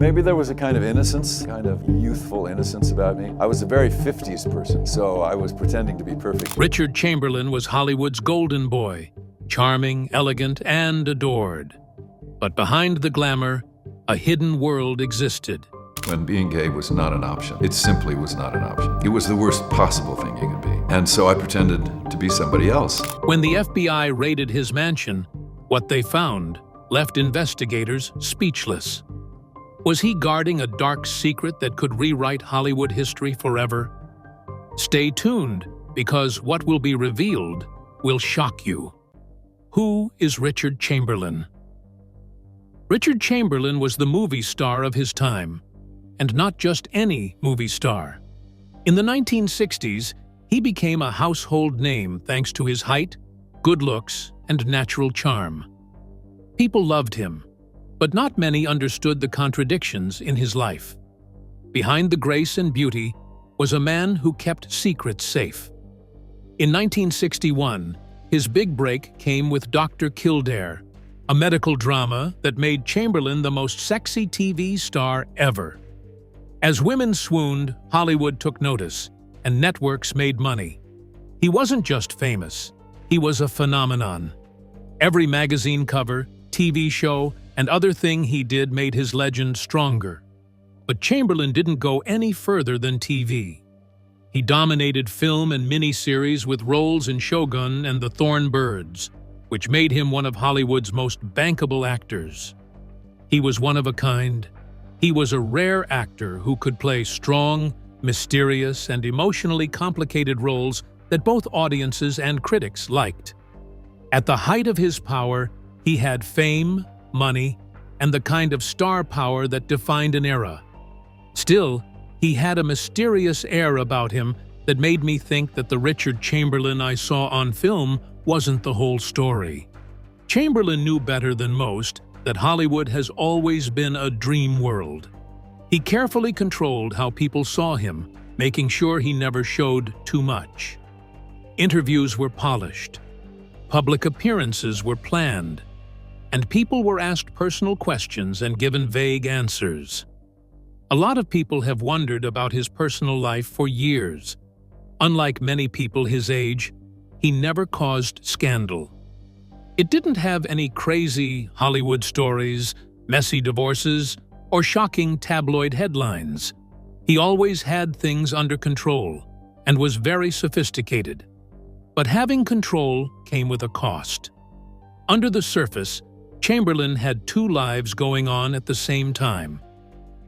Maybe there was a kind of innocence, kind of youthful innocence about me. I was a very 50s person, so I was pretending to be perfect. Richard Chamberlain was Hollywood's golden boy, charming, elegant, and adored. But behind the glamour, a hidden world existed. When being gay was not an option. It simply was not an option. It was the worst possible thing you could be. And so I pretended to be somebody else. When the FBI raided his mansion, what they found left investigators speechless. Was he guarding a dark secret that could rewrite Hollywood history forever? Stay tuned, because what will be revealed will shock you. Who is Richard Chamberlain? Richard Chamberlain was the movie star of his time, and not just any movie star. In the 1960s, he became a household name thanks to his height, good looks, and natural charm. People loved him, but not many understood the contradictions in his life. Behind the grace and beauty was a man who kept secrets safe. In 1961, his big break came with Dr. Kildare, a medical drama that made Chamberlain the most sexy TV star ever. As women swooned, Hollywood took notice, and networks made money. He wasn't just famous, he was a phenomenon. Every magazine cover, TV show, and other thing he did made his legend stronger. But Chamberlain didn't go any further than TV. He dominated film and miniseries with roles in Shogun and The Thorn Birds, which made him one of Hollywood's most bankable actors. He was one of a kind. He was a rare actor who could play strong, mysterious, and emotionally complicated roles that both audiences and critics liked. At the height of his power, he had fame, money, and the kind of star power that defined an era. Still, he had a mysterious air about him that made me think that the Richard Chamberlain I saw on film wasn't the whole story. Chamberlain knew better than most that Hollywood has always been a dream world. He carefully controlled how people saw him, making sure he never showed too much. Interviews were polished. Public appearances were planned. And people were asked personal questions and given vague answers. A lot of people have wondered about his personal life for years. Unlike many people his age, he never caused scandal. It didn't have any crazy Hollywood stories, messy divorces, or shocking tabloid headlines. He always had things under control and was very sophisticated. But having control came with a cost. Under the surface, Chamberlain had two lives going on at the same time.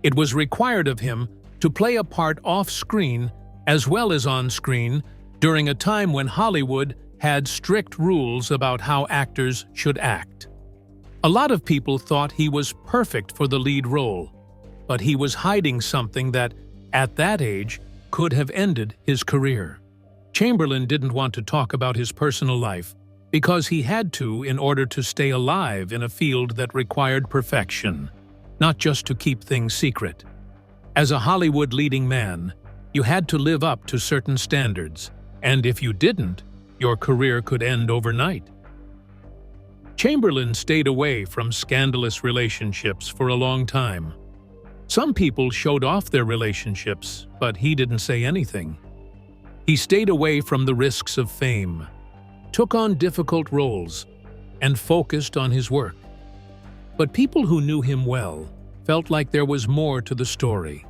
It was required of him to play a part off-screen as well as on-screen during a time when Hollywood had strict rules about how actors should act. A lot of people thought he was perfect for the lead role, but he was hiding something that, at that age, could have ended his career. Chamberlain didn't want to talk about his personal life because he had to in order to stay alive in a field that required perfection, not just to keep things secret. As a Hollywood leading man, you had to live up to certain standards, and if you didn't, your career could end overnight. Chamberlain stayed away from scandalous relationships for a long time. Some people showed off their relationships, but he didn't say anything. He stayed away from the risks of fame, took on difficult roles, and focused on his work. But people who knew him well felt like there was more to the story.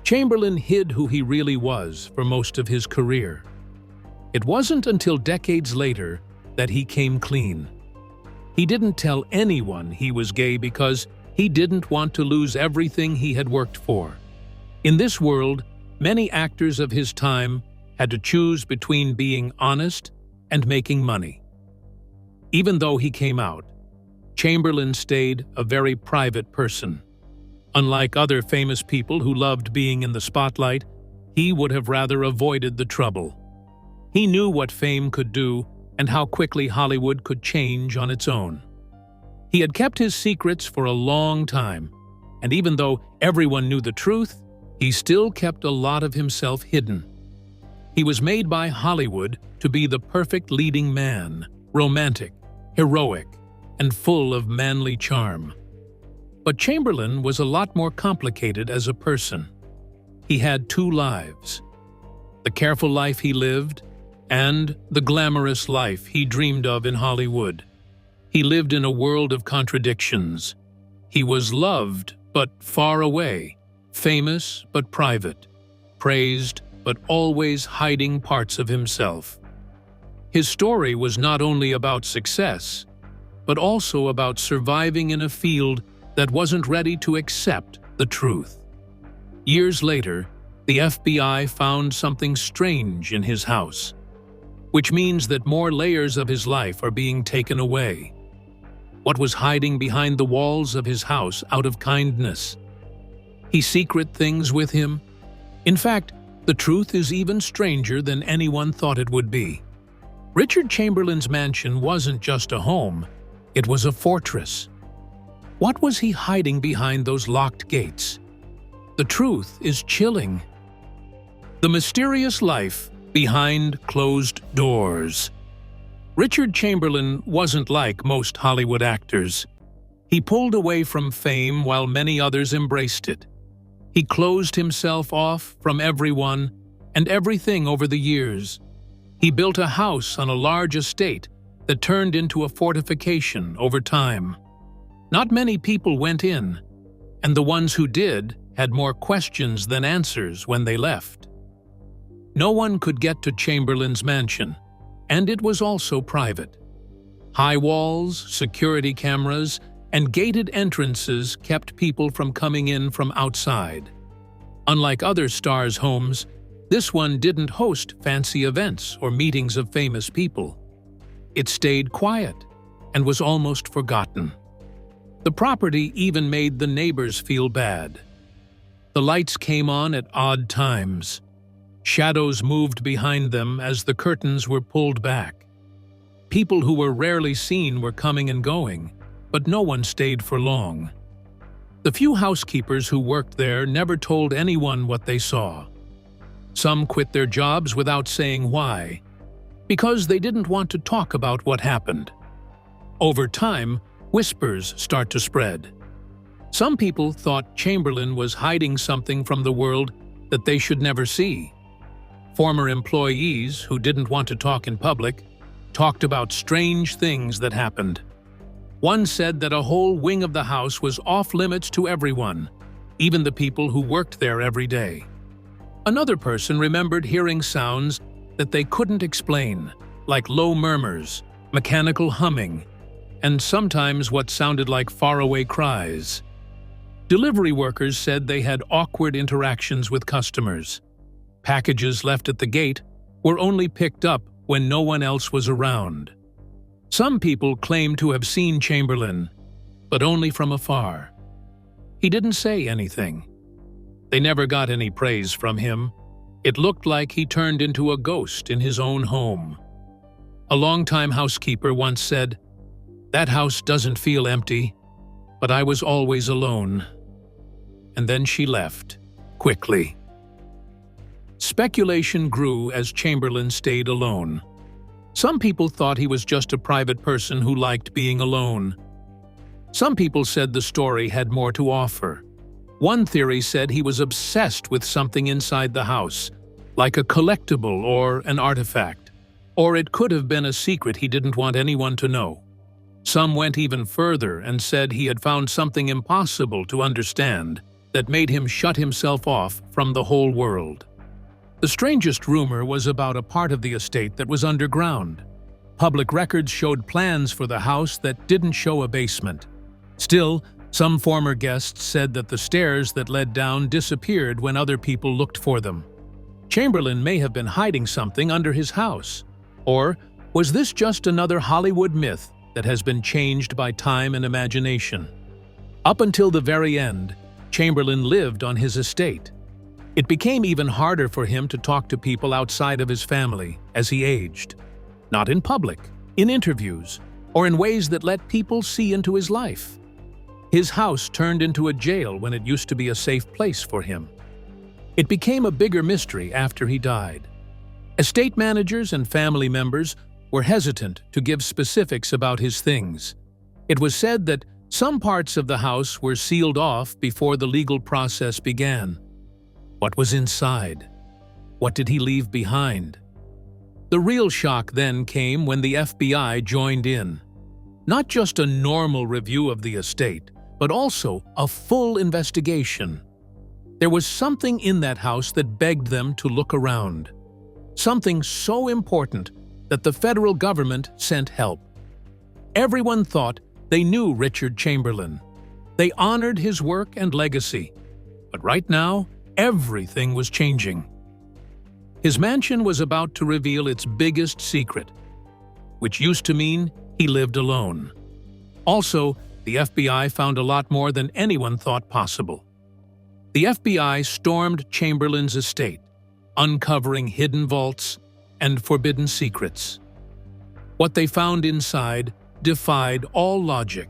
Chamberlain hid who he really was for most of his career. It wasn't until decades later that he came clean. He didn't tell anyone he was gay because he didn't want to lose everything he had worked for. In this world, many actors of his time had to choose between being honest and making money. Even though he came out, Chamberlain stayed a very private person. Unlike other famous people who loved being in the spotlight, he would have rather avoided the trouble. He knew what fame could do and how quickly Hollywood could change on its own. He had kept his secrets for a long time, and even though everyone knew the truth, he still kept a lot of himself hidden. He was made by Hollywood to be the perfect leading man, romantic, heroic, and full of manly charm. But Chamberlain was a lot more complicated as a person. He had two lives: the careful life he lived and the glamorous life he dreamed of in Hollywood. He lived in a world of contradictions. He was loved but far away, famous but private, praised but always hiding parts of himself. His story was not only about success, but also about surviving in a field that wasn't ready to accept the truth. Years later, the FBI found something strange in his house, which means that more layers of his life are being taken away. What was hiding behind the walls of his house out of kindness? He secret things with him? In fact, the truth is even stranger than anyone thought it would be. Richard Chamberlain's mansion wasn't just a home, it was a fortress. What was he hiding behind those locked gates? The truth is chilling. The mysterious life behind closed doors. Richard Chamberlain wasn't like most Hollywood actors. He pulled away from fame while many others embraced it. He closed himself off from everyone and everything over the years. He built a house on a large estate that turned into a fortification over time. Not many people went in, and the ones who did had more questions than answers when they left. No one could get to Chamberlain's mansion, and it was also private. High walls, security cameras, and gated entrances kept people from coming in from outside. Unlike other stars' homes, this one didn't host fancy events or meetings of famous people. It stayed quiet and was almost forgotten. The property even made the neighbors feel bad. The lights came on at odd times. Shadows moved behind them as the curtains were pulled back. People who were rarely seen were coming and going, but no one stayed for long. The few housekeepers who worked there never told anyone what they saw. Some quit their jobs without saying why, because they didn't want to talk about what happened. Over time, whispers start to spread. Some people thought Chamberlain was hiding something from the world that they should never see. Former employees who didn't want to talk in public talked about strange things that happened. One said that a whole wing of the house was off-limits to everyone, even the people who worked there every day. Another person remembered hearing sounds that they couldn't explain, like low murmurs, mechanical humming, and sometimes what sounded like faraway cries. Delivery workers said they had awkward interactions with customers. Packages left at the gate were only picked up when no one else was around. Some people claimed to have seen Chamberlain, but only from afar. He didn't say anything. They never got any praise from him. It looked like he turned into a ghost in his own home. A longtime housekeeper once said, "That house doesn't feel empty, but I was always alone." And then she left, quickly. Speculation grew as Chamberlain stayed alone. Some people thought he was just a private person who liked being alone. Some people said the story had more to offer. One theory said he was obsessed with something inside the house, like a collectible or an artifact. Or it could have been a secret he didn't want anyone to know. Some went even further and said he had found something impossible to understand that made him shut himself off from the whole world. The strangest rumor was about a part of the estate that was underground. Public records showed plans for the house that didn't show a basement. Still, some former guests said that the stairs that led down disappeared when other people looked for them. Chamberlain may have been hiding something under his house. Or was this just another Hollywood myth that has been changed by time and imagination? Up until the very end, Chamberlain lived on his estate. It became even harder for him to talk to people outside of his family as he aged. Not in public, in interviews, or in ways that let people see into his life. His house turned into a jail when it used to be a safe place for him. It became a bigger mystery after he died. Estate managers and family members were hesitant to give specifics about his things. It was said that Some parts of the house were sealed off before the legal process began. What was inside? What did he leave behind? The real shock then came when the FBI joined in. Not just a normal review of the estate, but also a full investigation. There was something in that house that begged them to look around. Something so important that the federal government sent help. Everyone thought they knew Richard Chamberlain. They honored his work and legacy. But right now, everything was changing. His mansion was about to reveal its biggest secret, which used to mean he lived alone. Also, the FBI found a lot more than anyone thought possible. The FBI stormed Chamberlain's estate, uncovering hidden vaults and forbidden secrets. What they found inside defied all logic.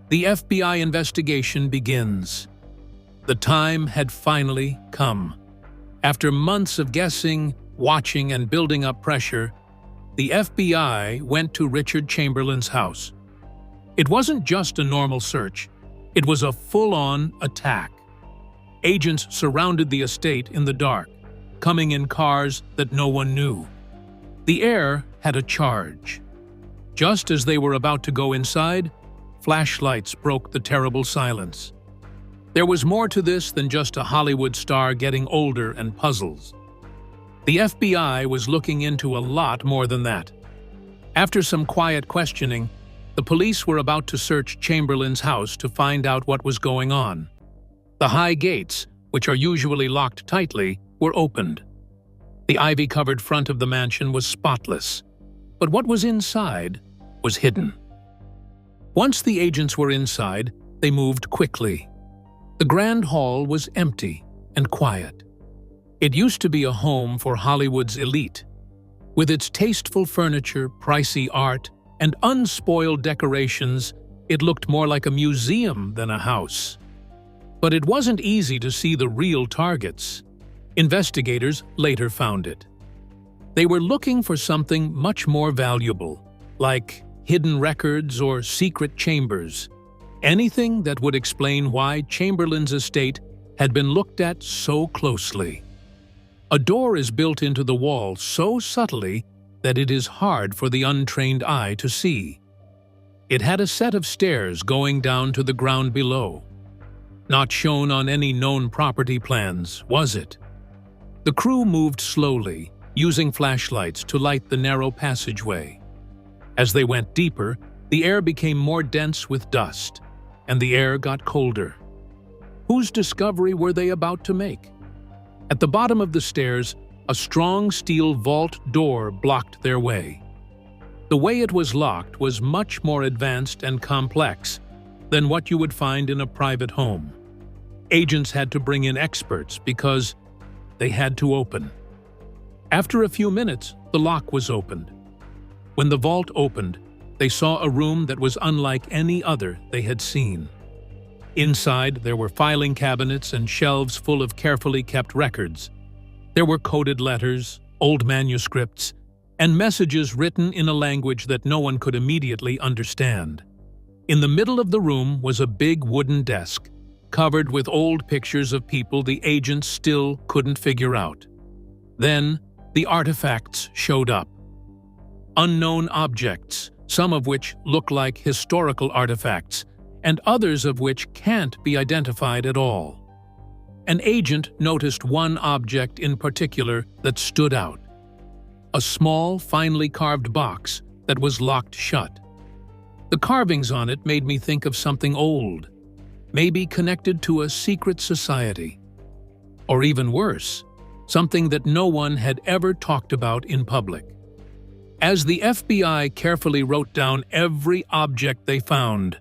The FBI investigation begins. The time had finally come. After months of guessing, watching, and building up pressure, the FBI went to Richard Chamberlain's house. It wasn't just a normal search. It was a full-on attack. Agents surrounded the estate in the dark, coming in cars that no one knew. The air had a charge. Just as they were about to go inside, flashlights broke the terrible silence. There was more to this than just a Hollywood star getting older and puzzles. The FBI was looking into a lot more than that. After some quiet questioning, the police were about to search Chamberlain's house to find out what was going on. The high gates, which are usually locked tightly, were opened. The ivy-covered front of the mansion was spotless, but what was inside was hidden. Once the agents were inside, they moved quickly. The grand hall was empty and quiet. It used to be a home for Hollywood's elite. With its tasteful furniture, pricey art, and unspoiled decorations, it looked more like a museum than a house. But it wasn't easy to see the real targets. Investigators later found it. They were looking for something much more valuable, like hidden records or secret chambers. Anything that would explain why Chamberlain's estate had been looked at so closely. A door is built into the wall so subtly that it is hard for the untrained eye to see. It had a set of stairs going down to the ground below. Not shown on any known property plans, was it? The crew moved slowly, using flashlights to light the narrow passageway. As they went deeper, the air became more dense with dust, and the air got colder. Whose discovery were they about to make? At the bottom of the stairs, a strong steel vault door blocked their way. The way it was locked was much more advanced and complex than what you would find in a private home. Agents had to bring in experts because they had to open. After a few minutes, the lock was opened. When the vault opened, they saw a room that was unlike any other they had seen. Inside, there were filing cabinets and shelves full of carefully kept records. There were coded letters, old manuscripts, and messages written in a language that no one could immediately understand. In the middle of the room was a big wooden desk, covered with old pictures of people the agents still couldn't figure out. Then, the artifacts showed up. Unknown objects, some of which look like historical artifacts, and others of which can't be identified at all. An agent noticed one object in particular that stood out. A small, finely carved box that was locked shut. The carvings on it made me think of something old, maybe connected to a secret society. Or even worse, something that no one had ever talked about in public. As the FBI carefully wrote down every object they found,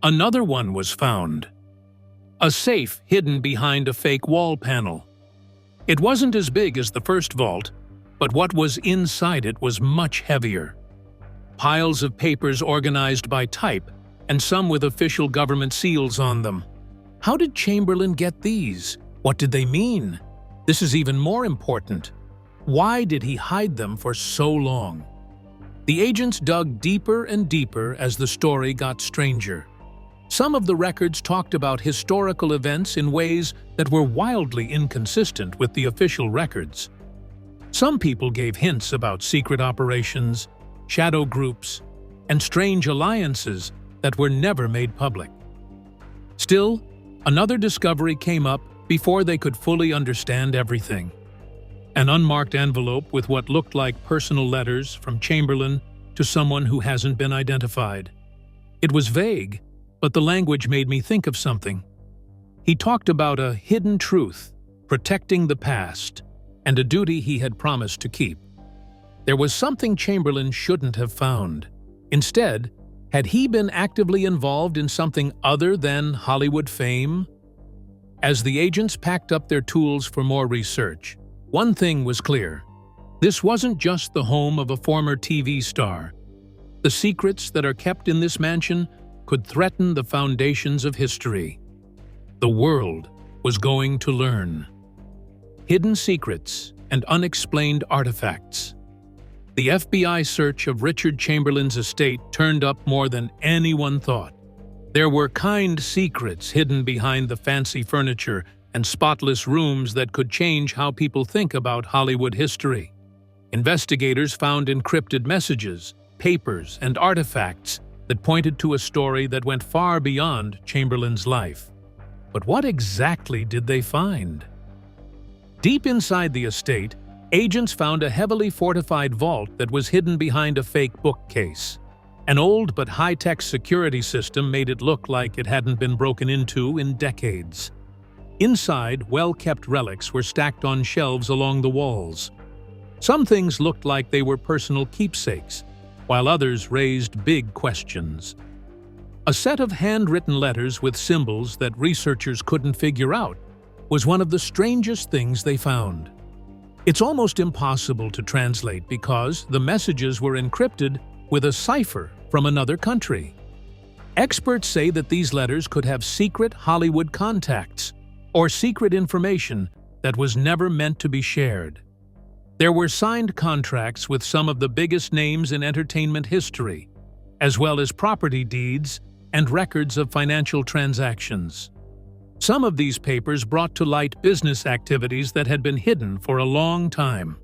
another one was found. A safe hidden behind a fake wall panel. It wasn't as big as the first vault, but what was inside it was much heavier. Piles of papers organized by type, and some with official government seals on them. How did Chamberlain get these? What did they mean? This is even more important. Why did he hide them for so long? The agents dug deeper and deeper as the story got stranger. Some of the records talked about historical events in ways that were wildly inconsistent with the official records. Some people gave hints about secret operations, shadow groups, and strange alliances that were never made public. Still, another discovery came up before they could fully understand everything. An unmarked envelope with what looked like personal letters from Chamberlain to someone who hasn't been identified. It was vague, but the language made me think of something. He talked about a hidden truth, protecting the past, and a duty he had promised to keep. There was something Chamberlain shouldn't have found. Instead, had he been actively involved in something other than Hollywood fame? As the agents packed up their tools for more research, one thing was clear. This wasn't just the home of a former TV star. The secrets that are kept in this mansion could threaten the foundations of history. The world was going to learn. Hidden secrets and unexplained artifacts. The FBI search of Richard Chamberlain's estate turned up more than anyone thought. There were kind secrets hidden behind the fancy furniture and spotless rooms that could change how people think about Hollywood history. Investigators found encrypted messages, papers, and artifacts that pointed to a story that went far beyond Chamberlain's life. But what exactly did they find? Deep inside the estate, agents found a heavily fortified vault that was hidden behind a fake bookcase. An old but high-tech security system made it look like it hadn't been broken into in decades. Inside, well-kept relics were stacked on shelves along the walls. Some things looked like they were personal keepsakes, while others raised big questions. A set of handwritten letters with symbols that researchers couldn't figure out was one of the strangest things they found. It's almost impossible to translate because the messages were encrypted with a cipher from another country. Experts say that these letters could have secret Hollywood contacts or secret information that was never meant to be shared. There were signed contracts with some of the biggest names in entertainment history, as well as property deeds and records of financial transactions. Some of these papers brought to light business activities that had been hidden for a long time.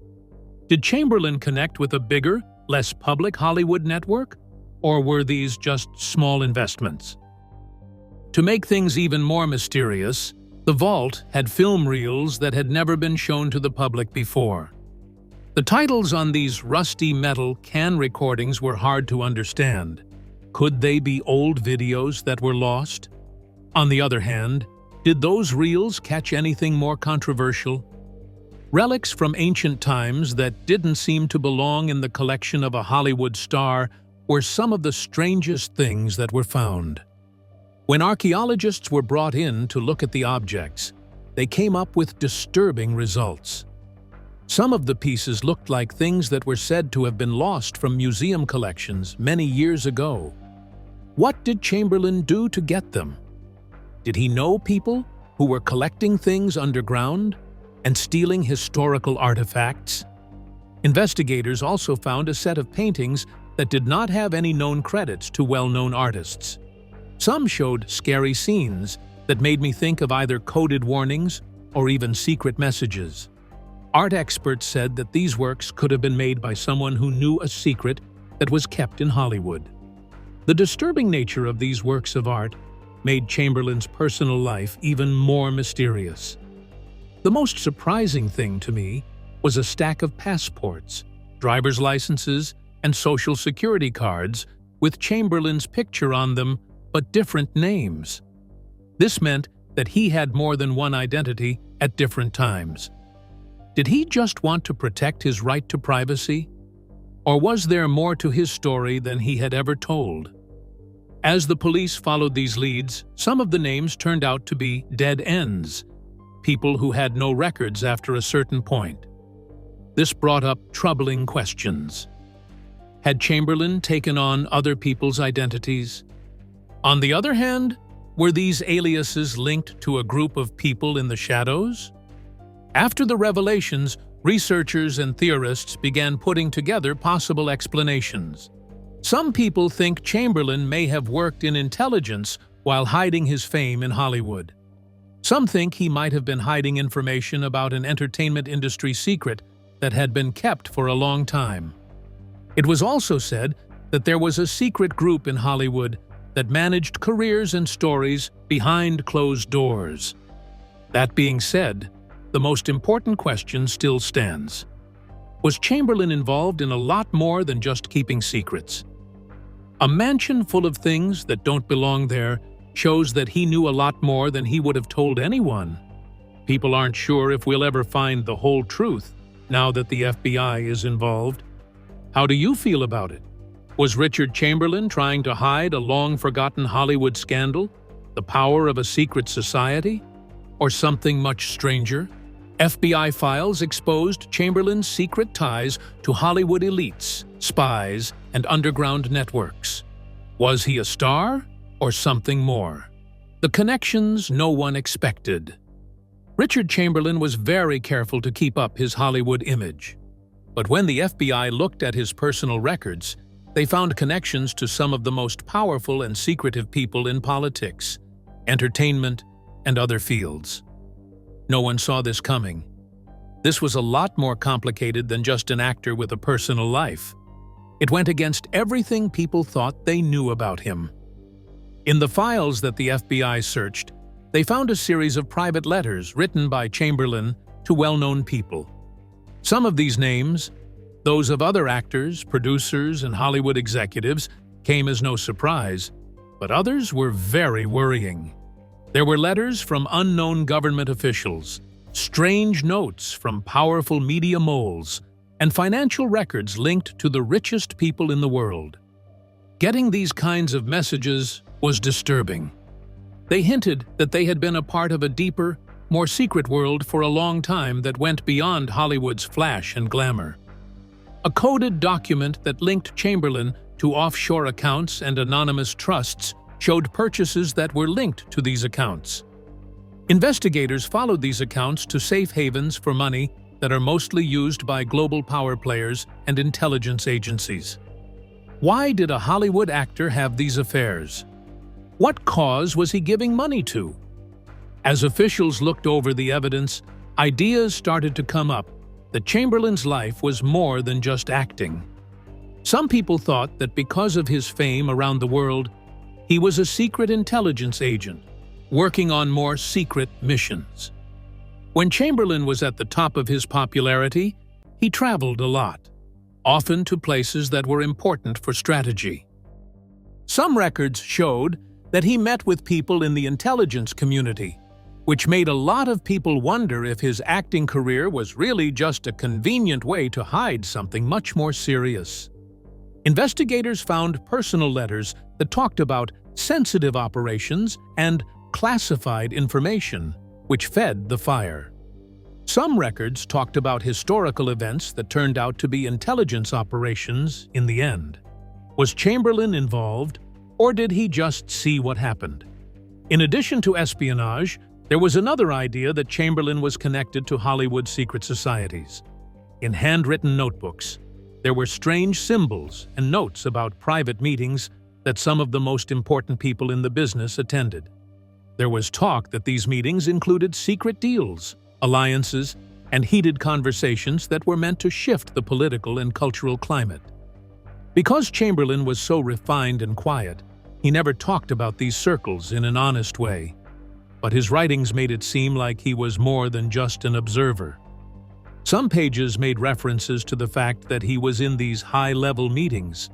Did Chamberlain connect with a bigger, less public Hollywood network, or were these just small investments? To make things even more mysterious, the vault had film reels that had never been shown to the public before. The titles on these rusty metal can recordings were hard to understand. Could they be old videos that were lost? On the other hand, did those reels catch anything more controversial? Relics from ancient times that didn't seem to belong in the collection of a Hollywood star were some of the strangest things that were found. When archaeologists were brought in to look at the objects, they came up with disturbing results. Some of the pieces looked like things that were said to have been lost from museum collections many years ago. What did Chamberlain do to get them? Did he know people who were collecting things underground and stealing historical artifacts? Investigators also found a set of paintings that did not have any known credits to well-known artists. Some showed scary scenes that made me think of either coded warnings or even secret messages. Art experts said that these works could have been made by someone who knew a secret that was kept in Hollywood. The disturbing nature of these works of art made Chamberlain's personal life even more mysterious. The most surprising thing to me was a stack of passports, driver's licenses, and social security cards with Chamberlain's picture on them but different names. This meant that he had more than one identity at different times. Did he just want to protect his right to privacy? Or was there more to his story than he had ever told? As the police followed these leads, some of the names turned out to be dead ends, people who had no records after a certain point. This brought up troubling questions. Had Chamberlain taken on other people's identities? On the other hand, were these aliases linked to a group of people in the shadows? After the revelations, researchers and theorists began putting together possible explanations. Some people think Chamberlain may have worked in intelligence while hiding his fame in Hollywood. Some think he might have been hiding information about an entertainment industry secret that had been kept for a long time. It was also said that there was a secret group in Hollywood that managed careers and stories behind closed doors. That being said, the most important question still stands. Was Chamberlain involved in a lot more than just keeping secrets? A mansion full of things that don't belong there shows that he knew a lot more than he would have told anyone. People aren't sure if we'll ever find the whole truth now that the FBI is involved. How do you feel about it? Was Richard Chamberlain trying to hide a long-forgotten Hollywood scandal, the power of a secret society, or something much stranger? FBI files exposed Chamberlain's secret ties to Hollywood elites, spies, and underground networks. Was he a star or something more? The connections no one expected. Richard Chamberlain was very careful to keep up his Hollywood image. But when the FBI looked at his personal records, they found connections to some of the most powerful and secretive people in politics, entertainment, and other fields. No one saw this coming. This was a lot more complicated than just an actor with a personal life. It went against everything people thought they knew about him. In the files that the FBI searched, they found a series of private letters written by Chamberlain to well-known people. Some of these names, those of other actors, producers, and Hollywood executives, came as no surprise, but others were very worrying. There were letters from unknown government officials, strange notes from powerful media moles, and financial records linked to the richest people in the world. Getting these kinds of messages was disturbing. They hinted that they had been a part of a deeper, more secret world for a long time that went beyond Hollywood's flash and glamour. A coded document that linked Chamberlain to offshore accounts and anonymous trusts showed purchases that were linked to these accounts. Investigators followed these accounts to safe havens for money that are mostly used by global power players and intelligence agencies. Why did a Hollywood actor have these affairs? What cause was he giving money to? As officials looked over the evidence, ideas started to come up that Chamberlain's life was more than just acting. Some people thought that because of his fame around the world, he was a secret intelligence agent, working on more secret missions. When Chamberlain was at the top of his popularity, he traveled a lot, often to places that were important for strategy. Some records showed that he met with people in the intelligence community, which made a lot of people wonder if his acting career was really just a convenient way to hide something much more serious. Investigators found personal letters that talked about sensitive operations and classified information, which fed the fire. Some records talked about historical events that turned out to be intelligence operations in the end. Was Chamberlain involved, or did he just see what happened? In addition to espionage, there was another idea that Chamberlain was connected to Hollywood secret societies. In handwritten notebooks, there were strange symbols and notes about private meetings that some of the most important people in the business attended. There was talk that these meetings included secret deals, alliances, and heated conversations that were meant to shift the political and cultural climate. Because Chamberlain was so refined and quiet, he never talked about these circles in an honest way. But his writings made it seem like he was more than just an observer. Some pages made references to the fact that he was in these high-level meetings,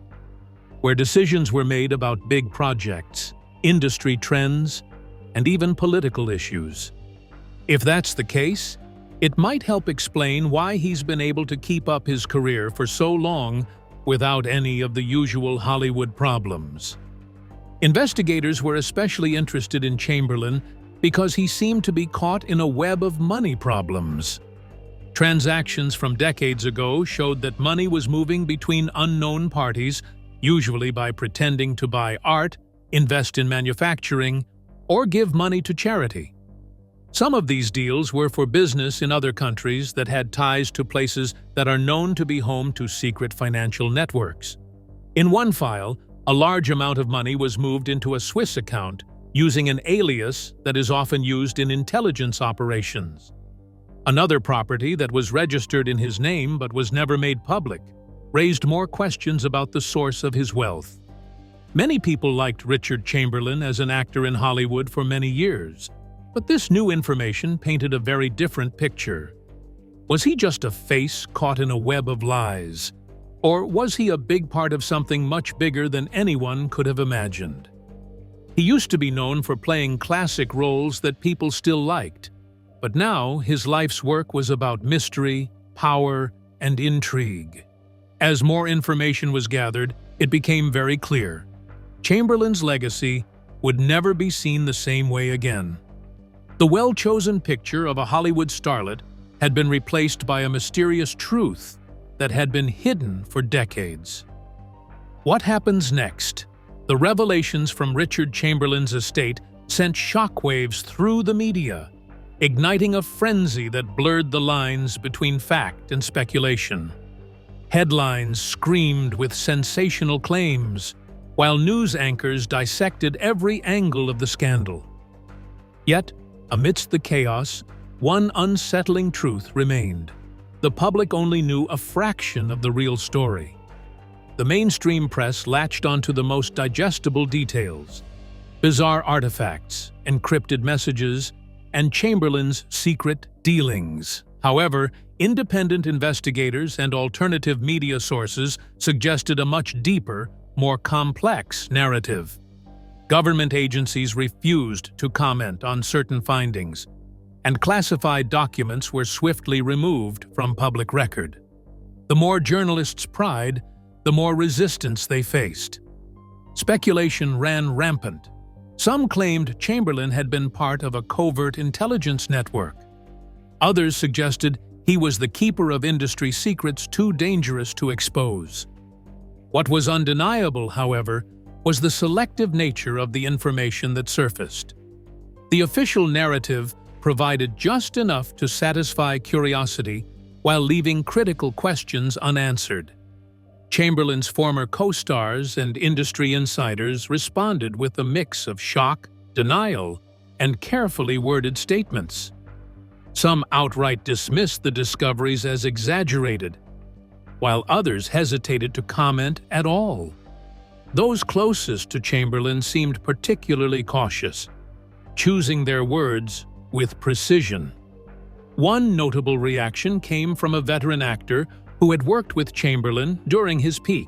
where decisions were made about big projects, industry trends, and even political issues. If that's the case, it might help explain why he's been able to keep up his career for so long without any of the usual Hollywood problems. Investigators were especially interested in Chamberlain because he seemed to be caught in a web of money problems. Transactions from decades ago showed that money was moving between unknown parties, usually by pretending to buy art, invest in manufacturing, or give money to charity. Some of these deals were for business in other countries that had ties to places that are known to be home to secret financial networks. In one file, a large amount of money was moved into a Swiss account using an alias that is often used in intelligence operations. Another property that was registered in his name but was never made public raised more questions about the source of his wealth. Many people liked Richard Chamberlain as an actor in Hollywood for many years, but this new information painted a very different picture. Was he just a face caught in a web of lies? Or was he a big part of something much bigger than anyone could have imagined? He used to be known for playing classic roles that people still liked, but now his life's work was about mystery, power, and intrigue. As more information was gathered, it became very clear. Chamberlain's legacy would never be seen the same way again. The well-chosen picture of a Hollywood starlet had been replaced by a mysterious truth that had been hidden for decades. What happens next? The revelations from Richard Chamberlain's estate sent shockwaves through the media, igniting a frenzy that blurred the lines between fact and speculation. Headlines screamed with sensational claims, while news anchors dissected every angle of the scandal. Yet, amidst the chaos, one unsettling truth remained. The public only knew a fraction of the real story. The mainstream press latched onto the most digestible details: bizarre artifacts, encrypted messages, and Chamberlain's secret dealings. However, independent investigators and alternative media sources suggested a much deeper, more complex narrative. Government agencies refused to comment on certain findings, and classified documents were swiftly removed from public record. The more journalists pried, the more resistance they faced. Speculation ran rampant. Some claimed Chamberlain had been part of a covert intelligence network. Others suggested he was the keeper of industry secrets too dangerous to expose. What was undeniable, however, was the selective nature of the information that surfaced. The official narrative provided just enough to satisfy curiosity while leaving critical questions unanswered. Chamberlain's former co-stars and industry insiders responded with a mix of shock, denial, and carefully worded statements. Some outright dismissed the discoveries as exaggerated, while others hesitated to comment at all. Those closest to Chamberlain seemed particularly cautious, choosing their words with precision. One notable reaction came from a veteran actor who had worked with Chamberlain during his peak.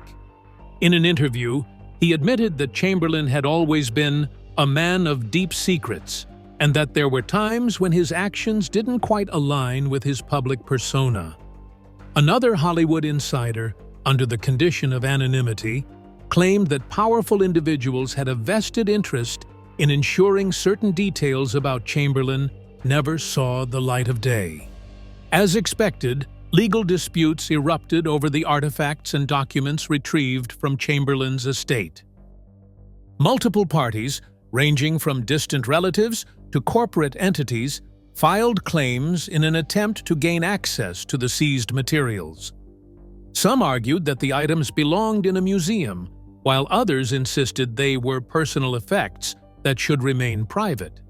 In an interview, he admitted that Chamberlain had always been a man of deep secrets, and that there were times when his actions didn't quite align with his public persona. Another Hollywood insider, under the condition of anonymity, claimed that powerful individuals had a vested interest in ensuring certain details about Chamberlain never saw the light of day. As expected, legal disputes erupted over the artifacts and documents retrieved from Chamberlain's estate. Multiple parties, ranging from distant relatives to corporate entities, filed claims in an attempt to gain access to the seized materials. Some argued that the items belonged in a museum, while others insisted they were personal effects that should remain private.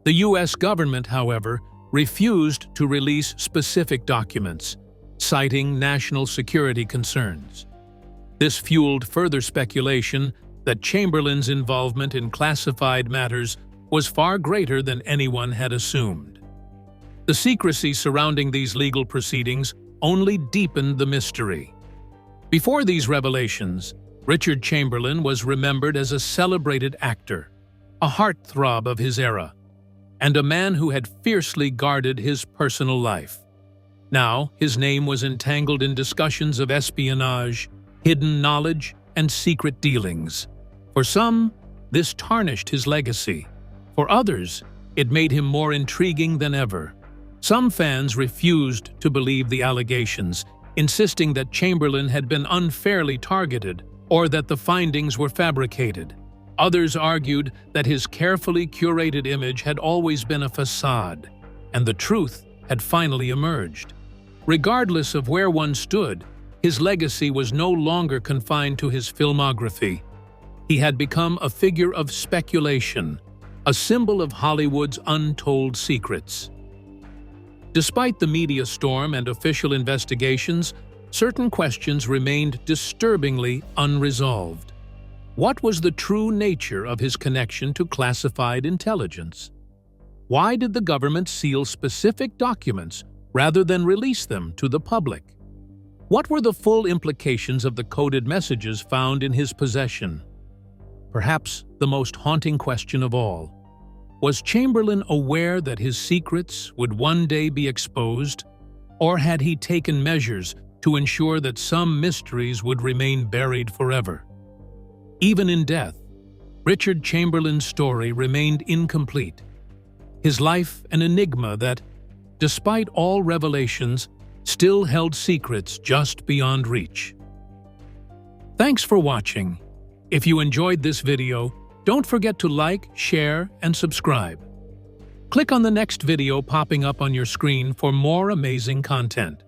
The U.S. government, however, refused to release specific documents, citing national security concerns. This fueled further speculation that Chamberlain's involvement in classified matters was far greater than anyone had assumed. The secrecy surrounding these legal proceedings only deepened the mystery. Before these revelations, Richard Chamberlain was remembered as a celebrated actor, a heartthrob of his era, and a man who had fiercely guarded his personal life. Now, his name was entangled in discussions of espionage, hidden knowledge, and secret dealings. For some, this tarnished his legacy. For others, it made him more intriguing than ever. Some fans refused to believe the allegations, insisting that Chamberlain had been unfairly targeted or that the findings were fabricated. Others argued that his carefully curated image had always been a facade, and the truth had finally emerged. Regardless of where one stood, his legacy was no longer confined to his filmography. He had become a figure of speculation, a symbol of Hollywood's untold secrets. Despite the media storm and official investigations, certain questions remained disturbingly unresolved. What was the true nature of his connection to classified intelligence? Why did the government seal specific documents rather than release them to the public? What were the full implications of the coded messages found in his possession? Perhaps the most haunting question of all: was Chamberlain aware that his secrets would one day be exposed, or had he taken measures to ensure that some mysteries would remain buried forever? Even in death, Richard Chamberlain's story remained incomplete. His life an enigma that, despite all revelations, still held secrets just beyond reach. Thanks for watching. If you enjoyed this video, don't forget to like, share, and subscribe. Click on the next video popping up on your screen for more amazing content.